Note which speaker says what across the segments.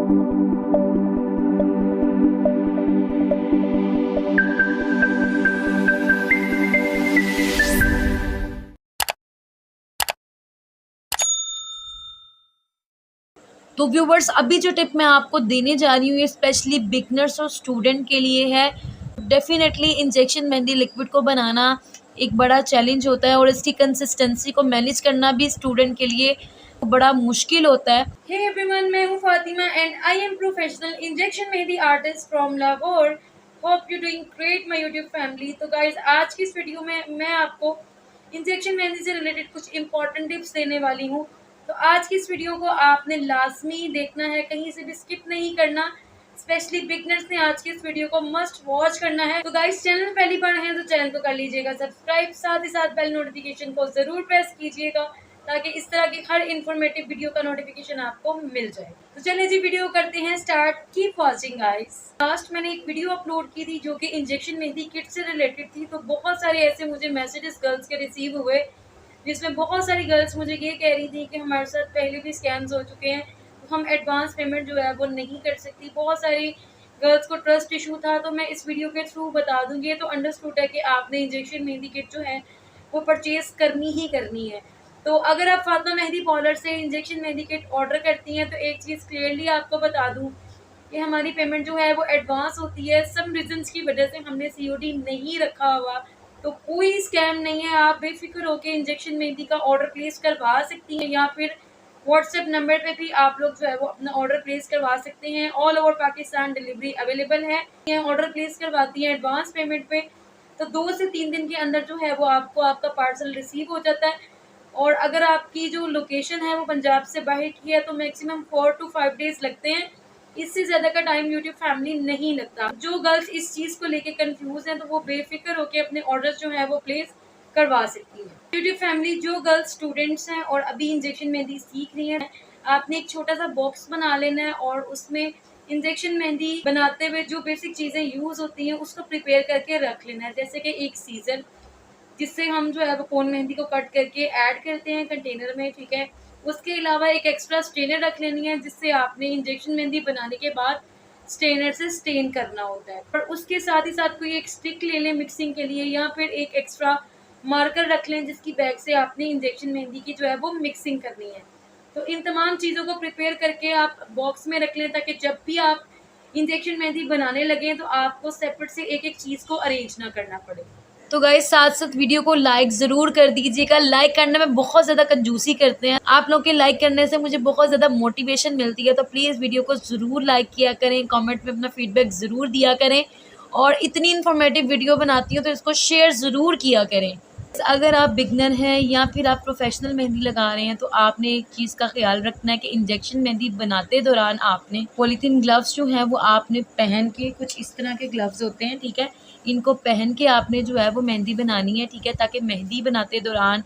Speaker 1: तो व्यूवर्स, अभी जो टिप मैं आपको देने जा रही हूँ ये स्पेशली बिगनर्स और स्टूडेंट के लिए है। डेफिनेटली इंजेक्शन मेहंदी लिक्विड को बनाना एक बड़ा चैलेंज होता है और इसकी कंसिस्टेंसी को मैनेज करना भी स्टूडेंट के लिए बड़ा मुश्किल होता है।
Speaker 2: हे एवरीवन, मैं हूँ Fatima and I am professional injection mehndi artist from Lahore. Hope you doing great my YouTube family. तो गाइज, आज की इस वीडियो में मैं आपको इंजेक्शन मेहंदी से रिलेटेड कुछ इंपॉर्टेंट टिप्स देने वाली हूँ। तो आज की इस वीडियो को आपने लाजमी देखना है, कहीं से भी स्किप नहीं करना। स्पेशली बिगनर्स ने आज की इस वीडियो को मस्ट वॉच करना है। तो गाइस, चैनल पहली बार हैं तो चैनल को कर लीजिएगा सब्सक्राइब, साथ ही साथ बेल नोटिफिकेशन को जरूर प्रेस कीजिएगा ताकि इस तरह की हर इन्फॉर्मेटिव वीडियो का नोटिफिकेशन आपको मिल जाए। तो चलिए जी, वीडियो करते हैं start. Keep watching guys. Last मैंने एक वीडियो अपलोड की थी जो कि इंजेक्शन मेहंदी किट से रिलेटेड थी। तो बहुत सारे ऐसे मुझे मैसेजेस गर्ल्स के रिसीव हुए जिसमें बहुत सारी गर्ल्स मुझे ये कह रही थी कि हमारे साथ पहले भी स्कैम्स हो चुके हैं, तो हम एडवांस पेमेंट जो है वो नहीं कर सकती। बहुत सारी गर्ल्स को ट्रस्ट इशू था। तो मैं इस वीडियो के थ्रू बता दूंगी। तो अंडरस्टूड है कि आपने इंजेक्शन मेहंदी किट जो है वो परचेज करनी ही करनी है। तो अगर आप फातिमा मेहंदी पार्लर से इंजेक्शन मेहंदी किट ऑर्डर करती हैं तो एक चीज़ क्लियरली आपको बता दूं कि हमारी पेमेंट जो है वो एडवांस होती है। सम रीजंस की वजह से हमने सीओडी नहीं रखा हुआ, तो कोई स्कैम नहीं है। आप बेफिक्र होकर इंजेक्शन मेहंदी का ऑर्डर प्लेस करवा सकती हैं या फिर व्हाट्सएप नंबर पे भी आप लोग जो है वो अपना ऑर्डर प्लेस करवा सकते हैं। All over Pakistan delivery available है। ऑर्डर प्लेस करवाती हैं एडवांस पेमेंट पे तो 2 से 3 दिन के अंदर जो है वो आपको आपका पार्सल रिसीव हो जाता है। और अगर आपकी जो लोकेशन है वो पंजाब से बाहर की है तो मैक्सिमम 4 to 5 डेज लगते हैं। इससे ज़्यादा का टाइम यूट्यूब फैमिली नहीं लगता। जो गर्ल्स इस चीज़ को लेके कंफ्यूज हैं तो वो बेफिक्र होकर अपने ऑर्डर्स जो है वो प्लेस करवा सकती है। यूट्यूब फैमिली, जो गर्ल्स स्टूडेंट्स हैं और अभी इंजेक्शन मेहंदी सीख रही हैं, आपने एक छोटा सा बॉक्स बना लेना है और उसमें इंजेक्शन मेहंदी बनाते हुए जो बेसिक चीज़ें यूज़ होती हैं उसको प्रिपेयर करके रख लेना है। जैसे कि एक सीजर जिससे हम जो है वो कोन मेहंदी को कट करके ऐड करते हैं कंटेनर में, ठीक है। उसके अलावा एक एक्स्ट्रा स्ट्रेनर रख लेनी है जिससे आपने इंजेक्शन मेहंदी बनाने के बाद स्ट्रेनर से स्टेन करना होता है। और उसके साथ ही साथ कोई एक स्टिक ले लें मिक्सिंग के लिए या फिर एक एक्स्ट्रा मार्कर रख लें जिसकी बैग से आपने इंजेक्शन मेहंदी की जो है वो मिक्सिंग करनी है। तो इन तमाम चीज़ों को प्रिपेयर करके आप बॉक्स में रख लें ताकि जब भी आप इंजेक्शन मेहंदी बनाने लगें तो आपको सेपरेट से एक एक चीज़ को अरेंज ना करना पड़े।
Speaker 1: तो गाइस, साथ साथ वीडियो को लाइक ज़रूर कर दीजिएगा। लाइक करने में बहुत ज़्यादा कंजूसी करते हैं। आप लोग के लाइक करने से मुझे बहुत ज़्यादा मोटिवेशन मिलती है। तो प्लीज़ वीडियो को ज़रूर लाइक किया करें, कमेंट में अपना फीडबैक ज़रूर दिया करें और इतनी इन्फॉर्मेटिव वीडियो बनाती हूँ तो इसको शेयर ज़रूर किया करें। अगर आप बिगनर हैं या फिर आप प्रोफेशनल मेहंदी लगा रहे हैं तो आपने एक चीज़ का ख्याल रखना है कि इंजेक्शन मेहंदी बनाते दौरान आपने पॉलीथीन ग्लव्स जो हैं वो आपने पहन के, कुछ इस तरह के ग्लव्स होते हैं, ठीक है, इनको पहन के आपने जो है वो मेहंदी बनानी है, ठीक है, ताकि मेहंदी बनाते दौरान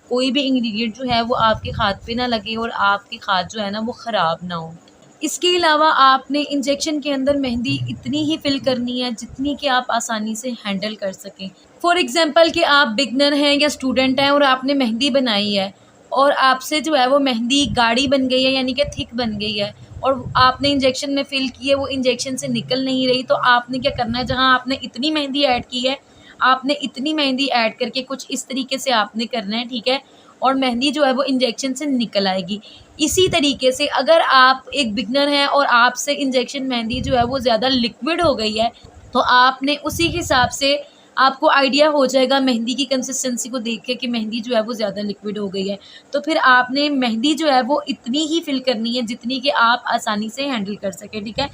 Speaker 1: कोई भी इंग्रेडिएंट जो है वो आपके हाथ पे ना लगे और आपके हाथ जो है ना वो ख़राब ना हो। इसके अलावा आपने इंजेक्शन के अंदर मेहंदी इतनी ही फिल करनी है जितनी कि आप आसानी से हैंडल कर सकें। फॉर एग्ज़ाम्पल कि आप बिगनर हैं या स्टूडेंट हैं और आपने मेहंदी बनाई है और आपसे जो है वो मेहंदी गाढ़ी बन गई है, यानी कि थिक बन गई है, और आपने इंजेक्शन में फिल की है, वो इंजेक्शन से निकल नहीं रही, तो आपने क्या करना है, जहाँ आपने इतनी मेहंदी ऐड की है आपने इतनी मेहंदी ऐड करके कुछ इस तरीके से आपने करना है, ठीक है, और मेहंदी जो है वो इंजेक्शन से निकल आएगी। इसी तरीके से अगर आप एक बिगनर हैं और आपसे इंजेक्शन मेहंदी जो है वो ज़्यादा लिक्विड हो गई है तो आपने उसी हिसाब से, आपको आइडिया हो जाएगा मेहंदी की कंसिस्टेंसी को देख के कि मेहंदी जो है वो ज़्यादा लिक्विड हो गई है, तो फिर आपने मेहंदी जो है वो इतनी ही फिल करनी है जितनी कि आप आसानी से हैंडल कर सकें, ठीक है।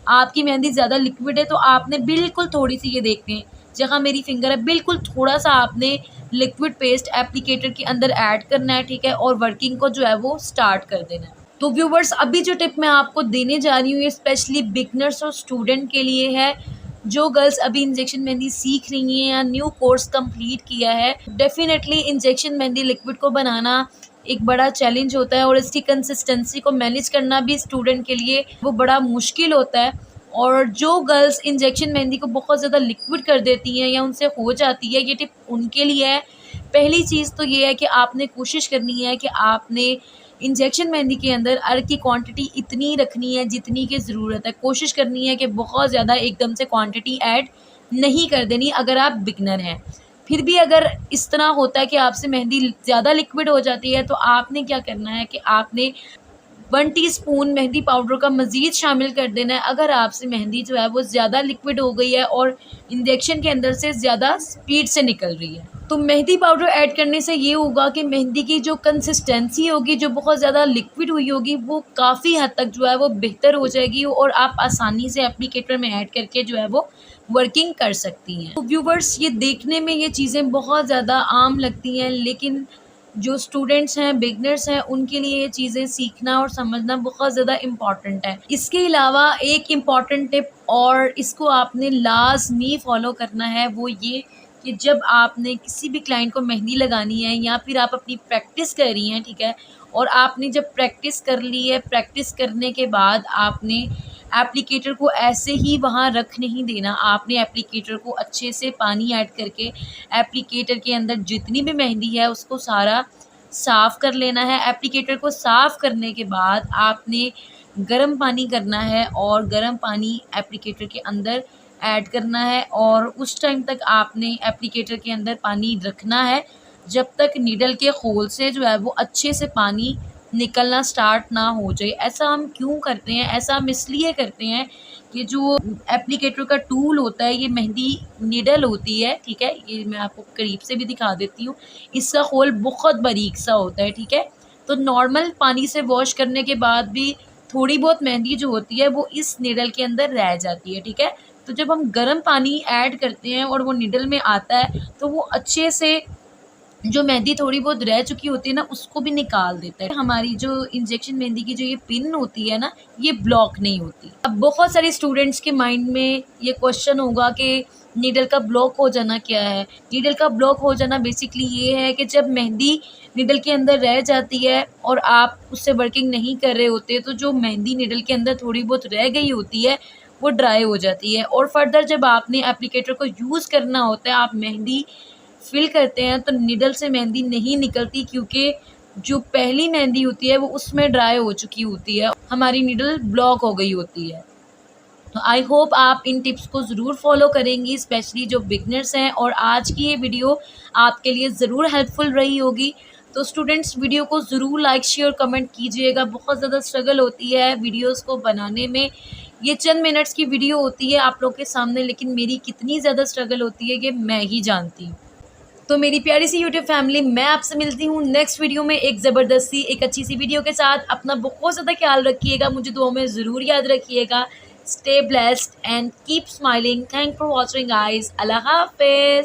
Speaker 1: आपकी मेहंदी ज़्यादा लिक्विड है तो आपने बिल्कुल थोड़ी सी, ये देखते हैं जहाँ मेरी फिंगर है, बिल्कुल थोड़ा सा आपने लिक्विड पेस्ट एप्लीकेटर के अंदर ऐड करना है, ठीक है, और वर्किंग को जो है वो स्टार्ट कर देना है। तो व्यूवर्स, अभी जो टिप मैं आपको देने जा रही हूँ ये स्पेशली बिगनर्स और स्टूडेंट के लिए है। जो गर्ल्स अभी इंजेक्शन मेहंदी सीख रही हैं या न्यू कोर्स कंप्लीट किया है, डेफिनेटली इंजेक्शन मेहंदी लिक्विड को बनाना एक बड़ा चैलेंज होता है और इसकी कंसिस्टेंसी को मैनेज करना भी स्टूडेंट के लिए वो बड़ा मुश्किल होता है। और जो गर्ल्स इंजेक्शन मेहंदी को बहुत ज़्यादा लिक्विड कर देती हैं या उनसे हो जाती है, ये टिप उनके लिए है। पहली चीज़ तो ये है कि आपने कोशिश करनी है कि आपने इंजेक्शन मेहंदी के अंदर अर्क की क्वांटिटी इतनी रखनी है जितनी की ज़रूरत है। कोशिश करनी है कि बहुत ज़्यादा एकदम से क्वांटिटी ऐड नहीं कर देनी अगर आप बिगनर हैं। फिर भी अगर इस तरह होता है कि आपसे मेहंदी ज़्यादा लिक्विड हो जाती है तो आपने क्या करना है कि आपने 1 टीस्पून मेहंदी पाउडर का मज़ीद शामिल कर देना है अगर आपसे मेहंदी जो है वो ज़्यादा लिक्विड हो गई है और इंजेक्शन के अंदर से ज़्यादा स्पीड से निकल रही है। तो मेहंदी पाउडर ऐड करने से ये होगा कि मेहंदी की जो कंसिस्टेंसी होगी, जो बहुत ज़्यादा लिक्विड हुई होगी, वो काफ़ी हद तक जो है वो बेहतर हो जाएगी और आप आसानी से एप्लीकेटर में ऐड करके जो है वो वर्किंग कर सकती हैं। तो व्यूवर्स, ये देखने में ये चीज़ें बहुत ज़्यादा आम लगती हैं, लेकिन जो स्टूडेंट्स हैं, बिगनर्स हैं, उनके लिए ये चीज़ें सीखना और समझना बहुत ज़्यादा इम्पॉर्टेंट है। इसके अलावा एक इम्पॉर्टेंट टिप और इसको आपने लाज़मी फ़ॉलो करना है, वो ये कि जब आपने किसी भी क्लाइंट को मेहंदी लगानी है या फिर आप अपनी प्रैक्टिस कर रही हैं, ठीक है, और आपने जब प्रैक्टिस कर ली है, प्रैक्टिस करने के बाद आपने एप्लीकेटर को ऐसे ही वहाँ रख नहीं देना। आपने एप्लीकेटर को अच्छे से पानी ऐड करके एप्लीकेटर के अंदर जितनी भी मेहंदी है उसको सारा साफ़ कर लेना है। एप्लीकेटर को साफ़ करने के बाद आपने गर्म पानी करना है और गर्म पानी एप्लीकेटर के अंदर ऐड करना है और उस टाइम तक आपने एप्लीकेटर के अंदर पानी रखना है जब तक नीडल के होल से जो है वो अच्छे से पानी निकलना स्टार्ट ना हो जाए। ऐसा हम क्यों करते हैं? ऐसा हम इसलिए करते हैं कि जो एप्लीकेटर का टूल होता है, ये मेहंदी नीडल होती है, ठीक है, ये मैं आपको करीब से भी दिखा देती हूँ। इसका होल बहुत बारीक सा होता है, ठीक है। तो नॉर्मल पानी से वॉश करने के बाद भी थोड़ी बहुत मेहंदी जो होती है वो इस नीडल के अंदर रह जाती है, ठीक है। तो जब हम गर्म पानी ऐड करते हैं और वो नीडल में आता है तो वो अच्छे से जो मेहंदी थोड़ी बहुत रह चुकी होती है ना उसको भी निकाल देता है। हमारी जो इंजेक्शन मेहंदी की जो ये पिन होती है ना, ये ब्लॉक नहीं होती। अब बहुत सारे स्टूडेंट्स के माइंड में ये क्वेश्चन होगा कि नीडल का ब्लॉक हो जाना क्या है? नीडल का ब्लॉक हो जाना बेसिकली ये है कि जब मेहंदी नीडल के अंदर रह जाती है और आप उससे वर्किंग नहीं कर रहे होते तो जो मेहंदी नीडल के अंदर थोड़ी बहुत रह गई होती है वो ड्राई हो जाती है और फर्दर जब आपने एप्लीकेटर को यूज़ करना होता है, आप मेहंदी फिल करते हैं तो निडल से मेहंदी नहीं निकलती क्योंकि जो पहली मेहंदी होती है वो उसमें ड्राई हो चुकी होती है, हमारी निडल ब्लॉक हो गई होती है। तो आई होप आप इन टिप्स को ज़रूर फॉलो करेंगी, स्पेशली जो बिगनर्स हैं, और आज की ये वीडियो आपके लिए ज़रूर हेल्पफुल रही होगी। तो स्टूडेंट्स, वीडियो को ज़रूर लाइक शेयर कमेंट कीजिएगा। बहुत ज़्यादा स्ट्रगल होती है वीडियोस को बनाने में। ये चंद मिनट्स की वीडियो होती है आप लोग के सामने, लेकिन मेरी कितनी ज़्यादा स्ट्रगल होती है ये मैं ही जानती हूँ। तो मेरी प्यारी सी यूट्यूब फैमिली, मैं आपसे मिलती हूँ नेक्स्ट वीडियो में एक ज़बरदस्ती एक अच्छी सी वीडियो के साथ। अपना बहुत ज़्यादा ख्याल रखिएगा, मुझे दुआओं में ज़रूर याद रखिएगा। Stay blessed and keep smiling. Thank for watching guys. अल्लाह हाफिज़।